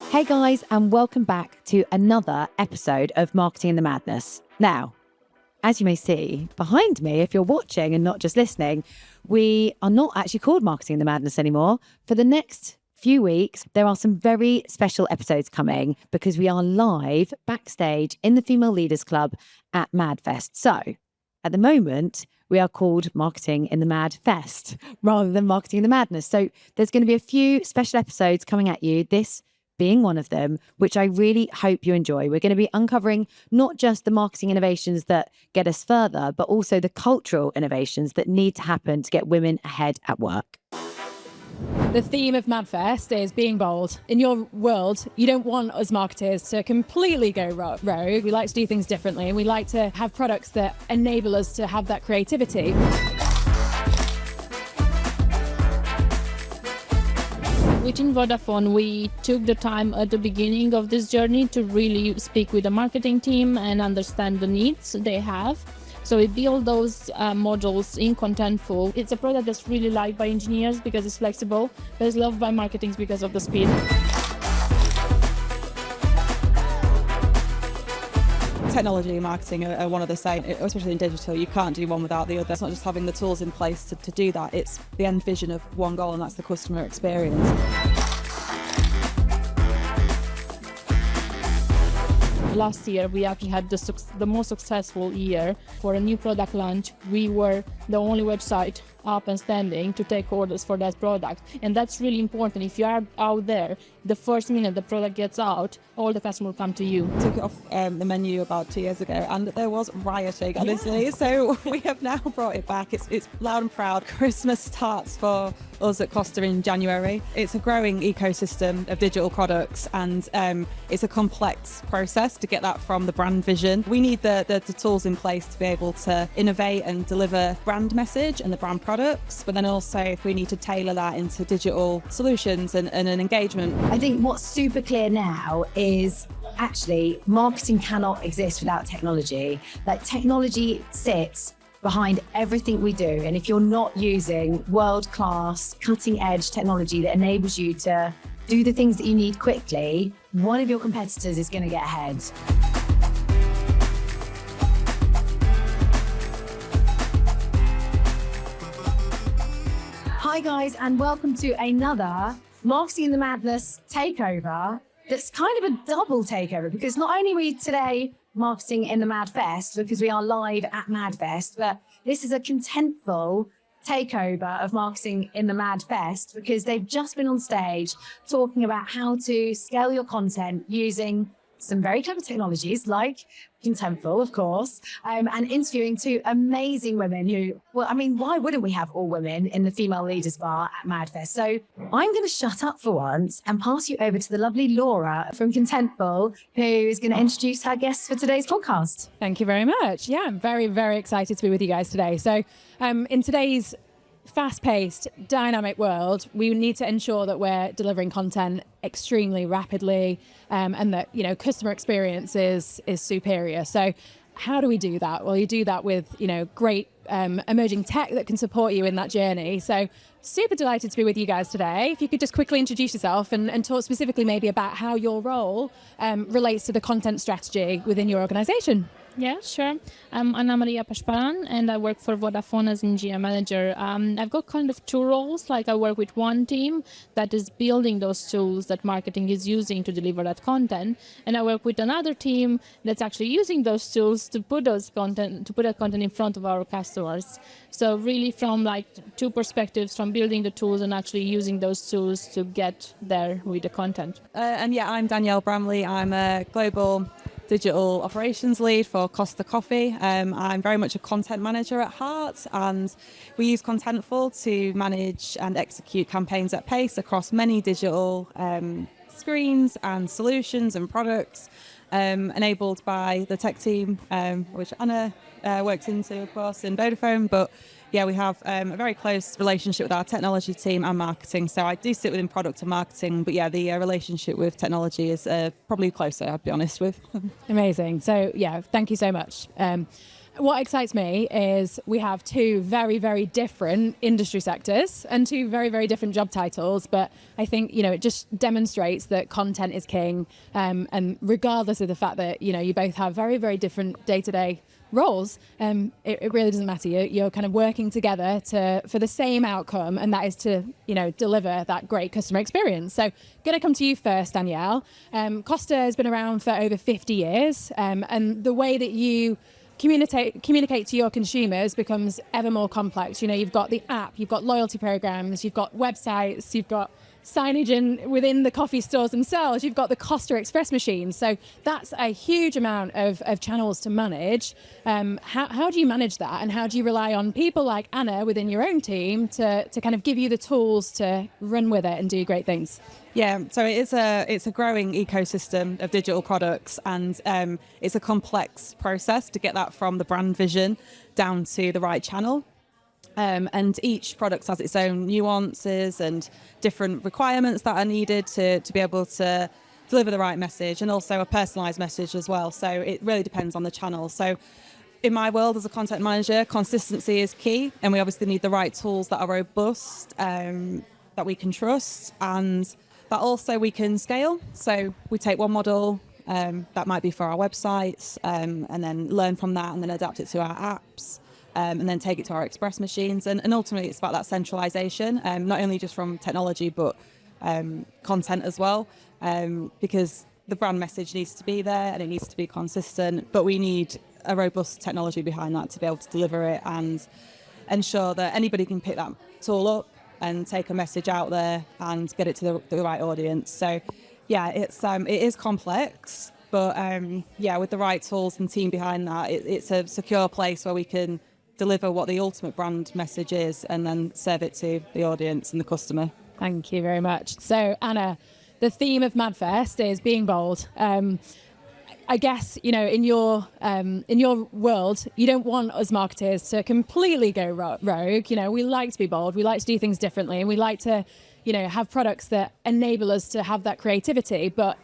Hey guys, and welcome back to another episode of Marketing in the Madness. Now, as you may see behind me, if you're watching and not just listening, we are not actually called Marketing in the Madness anymore. For the next few weeks, there are some very special episodes coming because we are live backstage in the Female Leaders Club at MADFest. So, at the moment, we are called Marketing in the MADFest rather than Marketing in the Madness. So, there's going to be a few special episodes coming at you, this being one of them, which I really hope you enjoy. We're going to be uncovering not just the marketing innovations that get us further, but also the cultural innovations that need to happen to get women ahead at work. The theme of MADFest is being bold. In your world, you don't want us marketers to completely go rogue. We like to do things differently. We like to have products that enable us to have that creativity. Within Vodafone, we took the time at the beginning of this journey to really speak with the marketing team and understand the needs they have. So we build those modules in Contentful. It's a product that's really liked by engineers because it's flexible, but it's loved by marketing because of the speed. Technology and marketing are one of the same, especially in digital. You can't do one without the other. It's not just having the tools in place to do that, it's the end vision of one goal, and that's the customer experience. Last year, we actually had the most successful year for a new product launch. We were the only website up and standing to take orders for that product. And that's really important. If you are out there, the first minute the product gets out, all the customers come to you. Took it off the menu about 2 years ago, and there was rioting, honestly. Yeah. So we have now brought it back. It's loud and proud. Christmas starts for us at Costa in January. It's a growing ecosystem of digital products, and it's a complex process to get that from the brand vision. We need the tools in place to be able to innovate and deliver brand message and the brand products, but then also if we need to tailor that into digital solutions and an engagement. I think what's super clear now is actually marketing cannot exist without technology. Like, technology sits behind everything we do. And if you're not using world-class, cutting-edge technology that enables you to do the things that you need quickly, one of your competitors is going to get ahead. Hi guys, and welcome to another Marketing in the Madness takeover. That's kind of a double takeover, because not only are we today Marketing in the MADFest because we are live at MADFest, but this is a Contentful takeover of Marketing in the MADFest because they've just been on stage talking about how to scale your content using some very clever technologies like Contentful, of course, and interviewing two amazing women who, well, I mean, why wouldn't we have all women in the Female Leaders Bar at MADFest? So I'm going to shut up for once and pass you over to the lovely Laura from Contentful, who is going to introduce her guests for today's podcast. Thank you very much. Yeah, I'm very, very excited to be with you guys today. So in today's fast-paced, dynamic world, we need to ensure that we're delivering content extremely rapidly, and that, you know, customer experience is superior. So how do we do that? Well, you do that with, you know, great emerging tech that can support you in that journey. So super delighted to be with you guys today. If you could just quickly introduce yourself and talk specifically maybe about how your role relates to the content strategy within your organization. Yeah, sure. I'm Anna Maria Pasparan, and I work for Vodafone as engineer manager. I've got kind of two roles. Like, I work with one team that is building those tools that marketing is using to deliver that content, and I work with another team that's actually using those tools to put that content in front of our customers. So really, from like two perspectives, from building the tools and actually using those tools to get there with the content. And yeah, I'm Danielle Bramley. I'm a global digital operations lead for Costa Coffee. I'm very much a content manager at heart, and we use Contentful to manage and execute campaigns at pace across many digital screens and solutions and products, enabled by the tech team, which Anna works into, of course, in Vodafone. But yeah, we have a very close relationship with our technology team and marketing. So I do sit within product and marketing, but yeah, the relationship with technology is probably closer, I'd be honest with. Amazing. So yeah, thank you so much. what excites me is we have two very, very different industry sectors and two very, very different job titles. But I think, it just demonstrates that content is king. And regardless of the fact that, you both have very, very different day-to-day roles, it really doesn't matter. You're kind of working together for the same outcome, and that is to, deliver that great customer experience. So going to come to you first, Danielle. Costa has been around for over 50 years, and the way that you communicate to your consumers becomes ever more complex. You've got the app, you've got loyalty programs, you've got websites, you've got signage within the coffee stores themselves, you've got the Costa Express machines. So that's a huge amount of channels to manage. How do you manage that, and how do you rely on people like Anna within your own team to kind of give you the tools to run with it and do great things? Yeah, so it's a growing ecosystem of digital products, and it's a complex process to get that from the brand vision down to the right channel. And each product has its own nuances and different requirements that are needed to be able to deliver the right message, and also a personalised message as well. So it really depends on the channel. So in my world as a content manager, consistency is key, and we obviously need the right tools that are robust, that we can trust, and that also we can scale. So we take one model that might be for our websites, and then learn from that, and then adapt it to our apps, and then take it to our express machines. And ultimately, it's about that centralization, not only just from technology, but content as well, because the brand message needs to be there and it needs to be consistent, but we need a robust technology behind that to be able to deliver it and ensure that anybody can pick that tool up and take a message out there and get it to the right audience. So yeah, it is complex, but with the right tools and team behind that, it's a secure place where we can deliver what the ultimate brand message is and then serve it to the audience and the customer. Thank you very much. So Anna, the theme of MADFest is being bold. I guess, in your world, you don't want us marketers to completely go rogue. We like to be bold. We like to do things differently, and we like to, have products that enable us to have that creativity, but,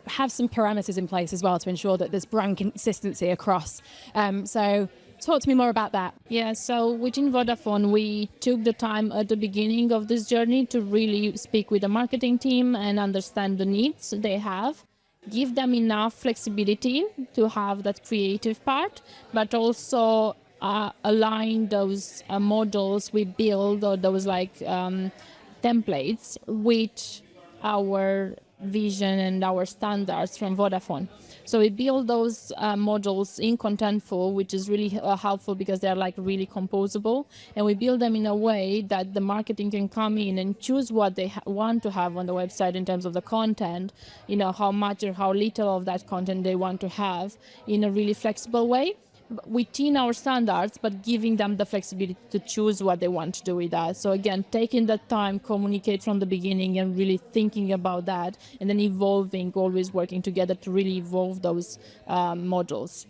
have some parameters in place as well to ensure that there's brand consistency across. So talk to me more about that. Yeah, so within Vodafone, we took the time at the beginning of this journey to really speak with the marketing team and understand the needs they have. Give them enough flexibility to have that creative part, but also align those models we build, or those templates, with our vision and our standards from Vodafone. So we build those models in Contentful, which is really helpful because they're really composable, and we build them in a way that the marketing can come in and choose what they want to have on the website in terms of the content, how much or how little of that content they want to have, in a really flexible way within our standards, but giving them the flexibility to choose what they want to do with that. So again, taking that time, communicate from the beginning, and really thinking about that, and then evolving, always working together to really evolve those models.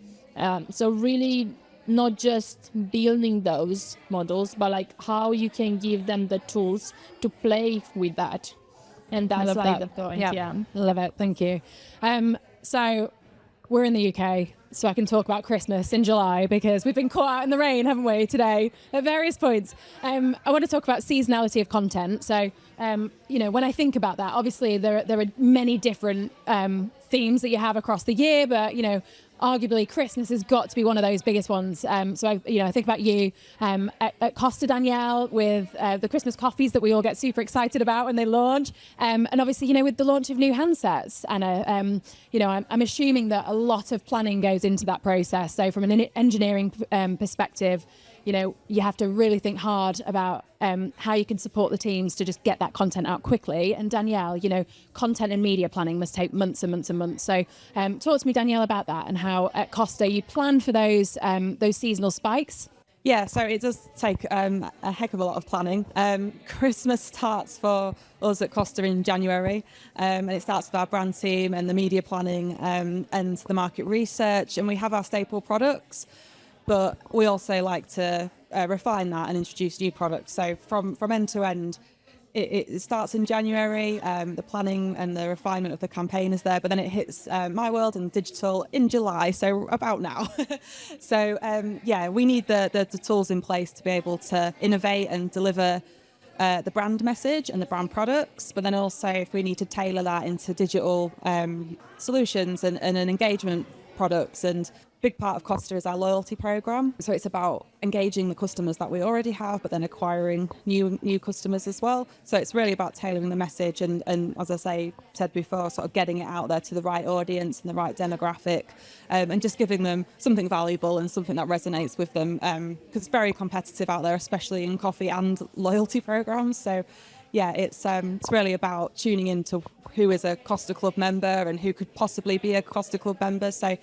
So really not just building those models, but how you can give them the tools to play with that. And that's the point. Yeah. Love it. Thank you. So we're in the UK, so I can talk about Christmas in July because we've been caught out in the rain, haven't we, today at various points. I want to talk about seasonality of content. So, when I think about that, obviously there are many different themes that you have across the year, but, arguably Christmas has got to be one of those biggest ones. So I think about you at Costa, Danielle, with the Christmas coffees that we all get super excited about when they launch, and obviously with the launch of new handsets. And I'm assuming that a lot of planning goes into that process. So from an engineering perspective, you have to really think hard about how you can support the teams to just get that content out quickly. And Danielle, content and media planning must take months and months and months. So talk to me, Danielle, about that and how at Costa you plan for those seasonal spikes. Yeah, so it does take a heck of a lot of planning. Christmas starts for us at Costa in January, and it starts with our brand team and the media planning and the market research. And we have our staple products, but we also like to refine that and introduce new products. So from end to end, it starts in January. The planning and the refinement of the campaign is there, but then it hits my world and digital in July, so about now. So we need the tools in place to be able to innovate and deliver the brand message and the brand products, but then also if we need to tailor that into digital solutions and an engagement products. And big part of Costa is our loyalty program. So it's about engaging the customers that we already have, but then acquiring new customers as well. So it's really about tailoring the message and as I said before, sort of getting it out there to the right audience and the right demographic, and just giving them something valuable and something that resonates with them. Because it's very competitive out there, especially in coffee and loyalty programs. So yeah, it's really about tuning into who is a Costa Club member and who could possibly be a Costa Club member. So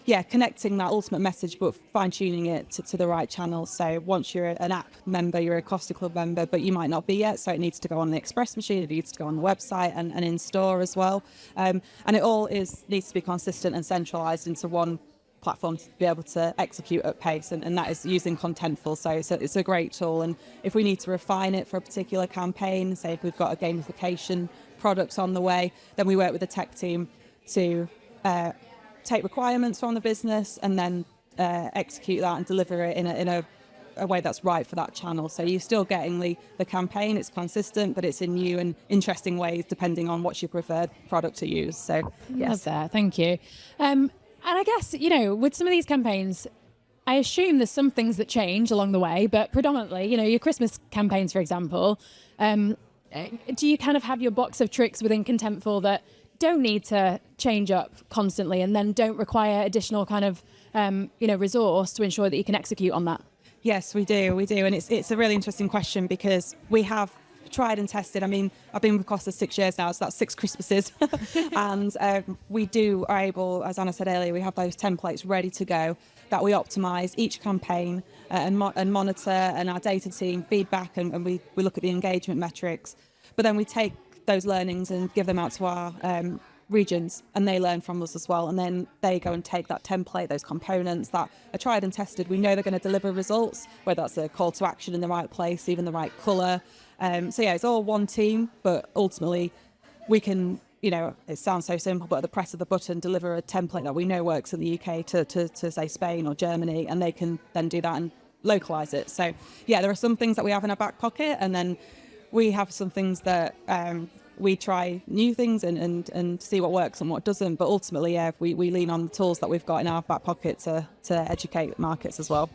yeah, connecting that ultimate message, but fine-tuning it to the right channels. So once you're an app member, you're a Costa Club member, but you might not be yet. So it needs to go on the express machine, it needs to go on the website and in store as well. And it all needs to be consistent and centralised into one platform to be able to execute at pace, and that is using Contentful. So it's a great tool, and if we need to refine it for a particular campaign, say if we've got a gamification product on the way, then we work with the tech team to take requirements from the business and then execute that and deliver it in a way that's right for that channel. So you're still getting the campaign, it's consistent, but it's in new and interesting ways depending on what's your preferred product to use. So yes. Love that, thank you. And I guess, with some of these campaigns, I assume there's some things that change along the way, but predominantly, your Christmas campaigns, for example, do you kind of have your box of tricks within Contentful that don't need to change up constantly and then don't require additional kind of, resource to ensure that you can execute on that? Yes, we do. And it's a really interesting question because we have tried and tested. I mean, I've been with Costa 6 years now, so that's 6 Christmases. And we are able, as Anna said earlier, we have those templates ready to go that we optimise each campaign and monitor, and our data team feedback, and we look at the engagement metrics. But then we take those learnings and give them out to our regions, and they learn from us as well. And then they go and take that template, those components that are tried and tested. We know they're going to deliver results, whether that's a call to action in the right place, even the right colour. So yeah, it's all one team, but ultimately we can, it sounds so simple, but at the press of the button, deliver a template that we know works in the UK to say Spain or Germany, and they can then do that and localise it. So yeah, there are some things that we have in our back pocket, and then we have some things that we try new things and see what works and what doesn't. But ultimately, yeah, we lean on the tools that we've got in our back pocket to educate markets as well.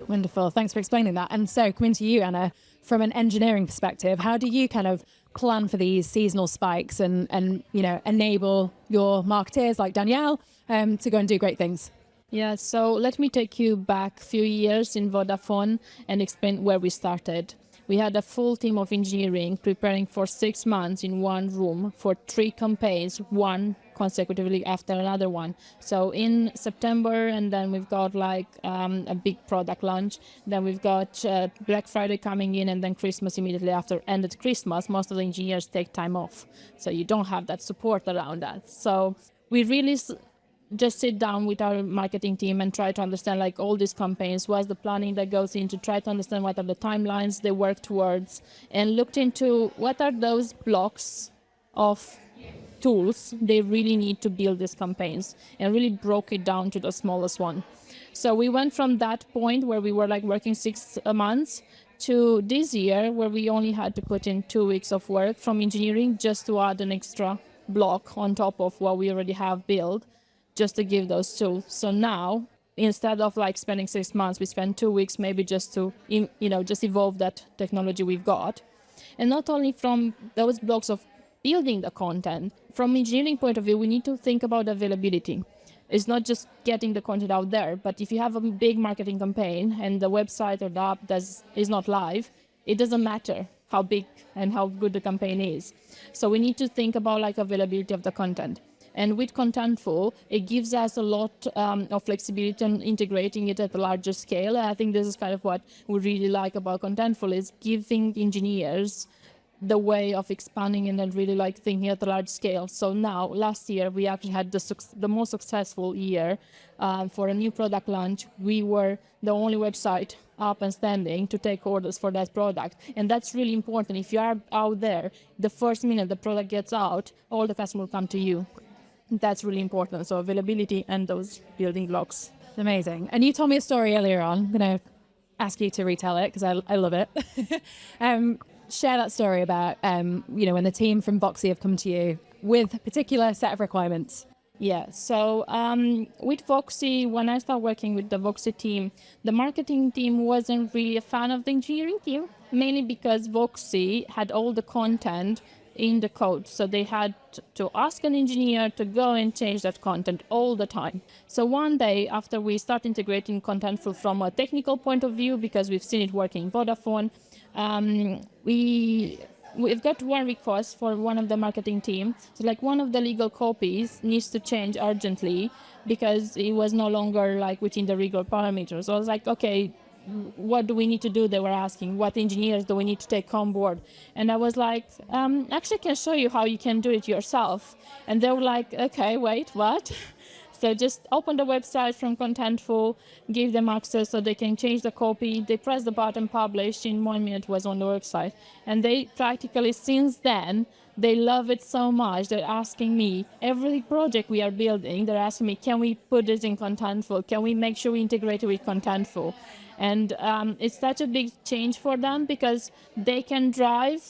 Wonderful. Thanks for explaining that. And so coming to you, Anna, from an engineering perspective, how do you kind of plan for these seasonal spikes and enable your marketeers like Danielle to go and do great things? Yeah, so let me take you back a few years in Vodafone and explain where we started. We had a full team of engineering preparing for 6 months in one room for 3 campaigns, one consecutively after another one. So in September, and then we've got a big product launch. Then we've got Black Friday coming in, and then Christmas immediately after. And at Christmas, most of the engineers take time off. So you don't have that support around that. So we really just sit down with our marketing team and try to understand all these campaigns, what's the planning that goes into, try to understand what are the timelines they work towards, and looked into what are those blocks of tools they really need to build these campaigns, and really broke it down to the smallest one. So we went from that point where we were working 6 months to this year where we only had to put in 2 weeks of work from engineering just to add an extra block on top of what we already have built, just to give those tools. So now, instead of spending 6 months, we spend 2 weeks maybe just to, just evolve that technology we've got. And not only from those blocks of building the content, from engineering point of view, we need to think about availability. It's not just getting the content out there, but if you have a big marketing campaign and the website or the app is not live, it doesn't matter how big and how good the campaign is. So we need to think about availability of the content. And with Contentful, it gives us a lot of flexibility in integrating it at a larger scale. I think this is kind of what we really like about Contentful, is giving engineers the way of expanding and then really like thinking at a large scale. So now, last year, we actually had the most successful year for a new product launch. We were the only website up and standing to take orders for that product. And that's really important. If you are out there, the first minute the product gets out, all the customers come to you. That's really important. So availability and those building blocks. Amazing. And you told me a story earlier on. I'm going to ask you to retell it because I love it. Share that story about, when the team from Voxy have come to you with a particular set of requirements. Yeah, so with Voxy, when I started working with the Voxy team, the marketing team wasn't really a fan of the engineering team, mainly because Voxy had all the content in the code. So they had to ask an engineer to go and change that content all the time. So one day after we start integrating Contentful from a technical point of view, because we've seen it working in Vodafone, we've got one request for one of the marketing team. So like one of the legal copies needs to change urgently because it was no longer like within the legal parameters. So I was like, okay, what do we need to do? They were asking, what engineers do we need to take on board? And I was like, actually I can show you how you can do it yourself. And they were like, okay, wait, what? So just open the website from Contentful, give them access so they can change the copy. They press the button, publish, in 1 minute it was on the website. And they practically, since then, they love it so much. They're asking me, every project we are building, they're asking me, can we put this in Contentful? Can we make sure we integrate it with Contentful? And it's such a big change for them because they can drive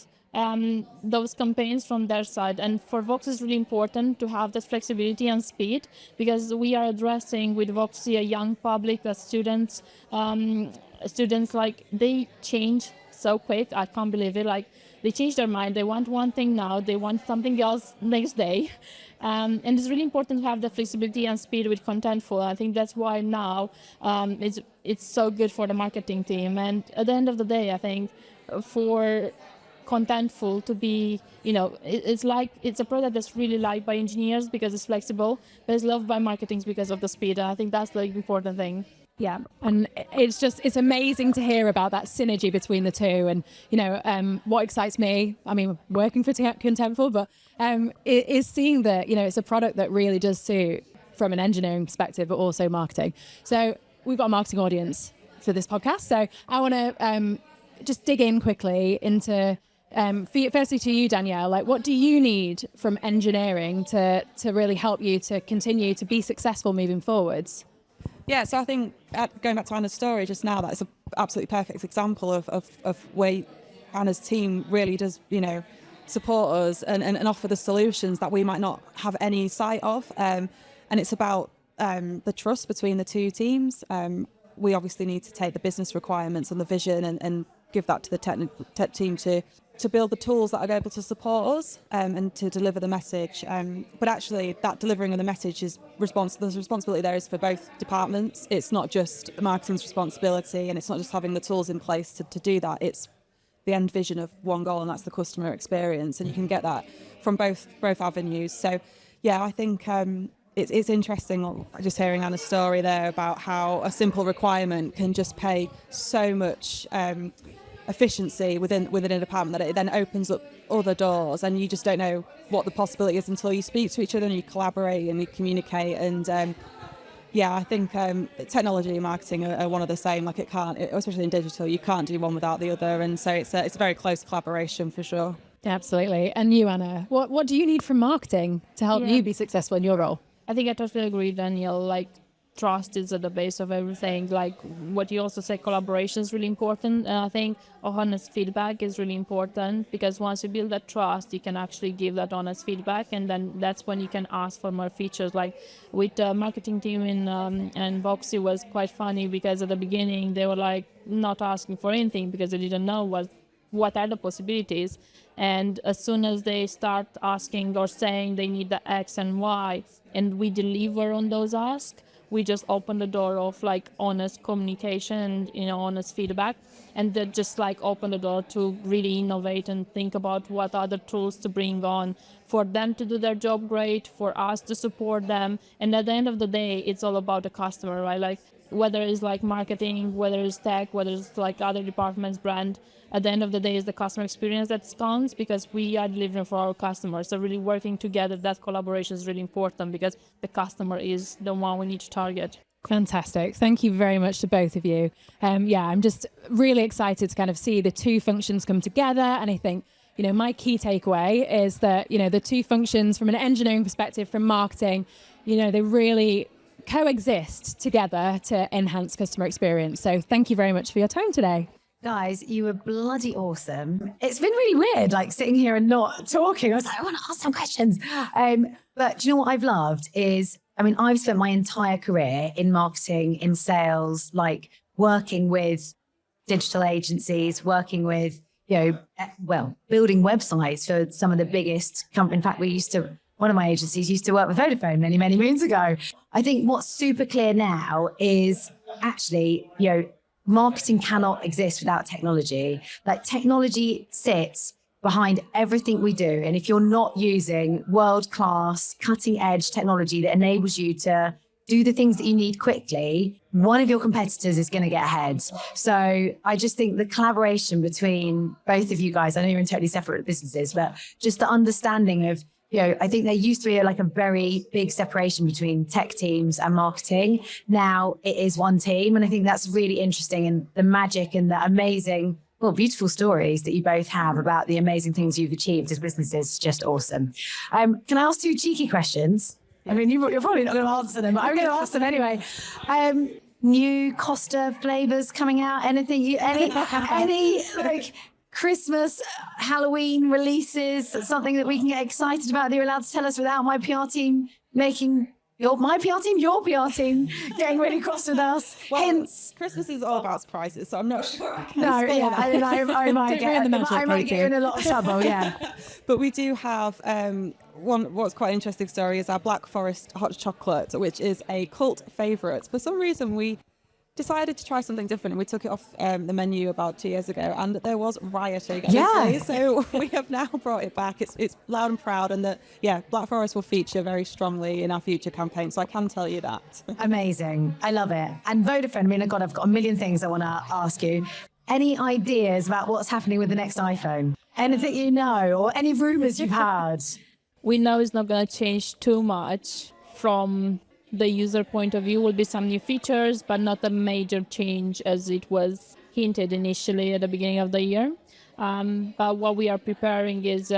those campaigns from their side. And for Vox it's really important to have that flexibility and speed because we are addressing with Voxy a young public, students like they change so quick. I can't believe it. Like they change their mind. They want one thing now. They want something else next day. And it's really important to have the flexibility and speed with Contentful. I think that's why now it's so good for the marketing team. And at the end of the day, I think for Contentful to be, it's a product that's really liked by engineers because it's flexible, but it's loved by marketing because of the speed. And I think that's the important thing. Yeah, and it's amazing to hear about that synergy between the two. And what excites me, I mean, working for Contentful, but is seeing that it's a product that really does suit from an engineering perspective, but also marketing. So we've got a marketing audience for this podcast. So I want to just dig in quickly into. Firstly to you, Danielle, like what do you need from engineering to really help you to continue to be successful moving forwards? Yeah, so I think going back to Anna's story just now, that's an absolutely perfect example of where Anna's team really does, support us and offer the solutions that we might not have any sight of. And it's about the trust between the two teams. We obviously need to take the business requirements and the vision and give that to the tech team to build the tools that are able to support us and to deliver the message. But actually, that delivering of the message is the responsibility there is for both departments. It's not just marketing's responsibility, and it's not just having the tools in place to do that. It's the end vision of one goal, and that's the customer experience. And you can get that from both avenues. So, yeah, I think it's interesting just hearing Anna's story there about how a simple requirement can just pay so much efficiency within a department that it then opens up other doors, and you just don't know what the possibility is until you speak to each other and you collaborate and you communicate. And I think technology and marketing are one of the same. Like especially in digital, you can't do one without the other, and so it's a very close collaboration for sure. Absolutely. And you, Anna, what do you need from marketing to help you be successful in your role? I think I totally agree, Danielle. Like trust is at the base of everything. Like what you also say, collaboration is really important. And I think honest feedback is really important because once you build that trust, you can actually give that honest feedback, and then that's when you can ask for more features. Like with the marketing team and Voxy was quite funny because at the beginning they were like not asking for anything because they didn't know what are the possibilities. And as soon as they start asking or saying they need the X and Y, and we deliver on those asks, we just open the door of like honest communication and honest feedback, and then just like open the door to really innovate and think about what other tools to bring on for them to do their job great, for us to support them. And at the end of the day, it's all about the customer, right? Like whether it's like marketing, whether it's tech, whether it's like other departments, brand, at the end of the day is the customer experience that counts, because we are delivering for our customers. So really working together, that collaboration is really important, because the customer is the one we need to target. Fantastic. Thank you very much to both of you. I'm just really excited to kind of see the two functions come together. And I think, my key takeaway is that, the two functions from an engineering perspective, from marketing, they really coexist together to enhance customer experience. So thank you very much for your time today. Guys, you were bloody awesome. It's been really weird, like sitting here and not talking. I was like, I want to ask some questions. But do you know what I've loved is, I've spent my entire career in marketing, in sales, like working with digital agencies, working with, building websites for some of the biggest companies. In fact, one of my agencies used to work with Vodafone many, many moons ago. I think what's super clear now is actually, marketing cannot exist without technology. Like, technology sits behind everything we do. And if you're not using world-class, cutting-edge technology that enables you to do the things that you need quickly, one of your competitors is going to get ahead. So I just think the collaboration between both of you guys, I know you're in totally separate businesses, but just the understanding of, I think there used to be like a very big separation between tech teams and marketing. Now it is one team. And I think that's really interesting, and the magic and the amazing, beautiful stories that you both have about the amazing things you've achieved as businesses is just awesome. Can I ask two cheeky questions? You're probably not going to answer them, but I'm going to ask them anyway. New Costa flavors coming out? Anything? Any like Christmas, Halloween releases? Something that we can get excited about that you're allowed to tell us without my PR team making your PR team getting really cross with us? Well, Hints. Christmas is all about surprises, so I'm not sure. I might get in a lot of trouble. Yeah. But we do have what's quite an interesting story is our Black Forest hot chocolate, which is a cult favourite. For some reason, we decided to try something different, and we took it off the menu about 2 years ago, and there was rioting. Yeah. So we have now brought it back. It's loud and proud, and Black Forest will feature very strongly in our future campaign. So I can tell you that. Amazing. I love it. And Vodafone, I've got a million things I want to ask you. Any ideas about what's happening with the next iPhone? Anything you know, or any rumours you've heard? We know it's not going to change too much from the user point of view. Will be some new features, but not a major change as it was hinted initially at the beginning of the year. But what we are preparing is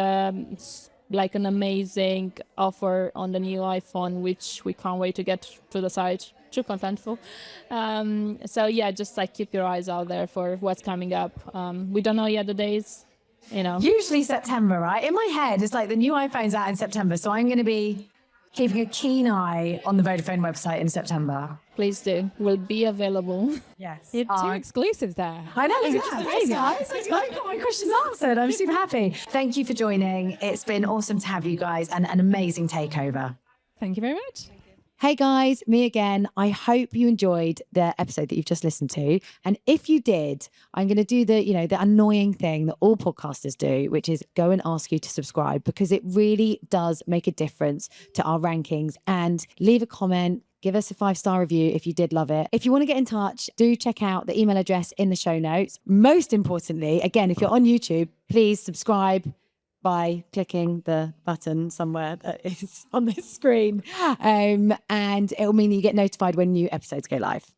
like an amazing offer on the new iPhone, which we can't wait to get to the site through Contentful. Just like keep your eyes out there for what's coming up. We don't know yet the days. Usually September, right? In my head, it's like the new iPhone's out in September, so I'm going to be keeping a keen eye on the Vodafone website in September. Please do. Will be available. Yes. You have two exclusives there. I know. Thanks, guys. I got my questions answered. I'm super happy. Thank you for joining. It's been awesome to have you guys, and an amazing takeover. Thank you very much. Hey guys, me again. I hope you enjoyed the episode that you've just listened to. And if you did, I'm going to do the annoying thing that all podcasters do, which is go and ask you to subscribe, because it really does make a difference to our rankings. And leave a comment, give us a 5-star review if you did love it. If you want to get in touch, do check out the email address in the show notes. Most importantly, again, if you're on YouTube, please subscribe by clicking the button somewhere that is on this screen. And it will mean that you get notified when new episodes go live.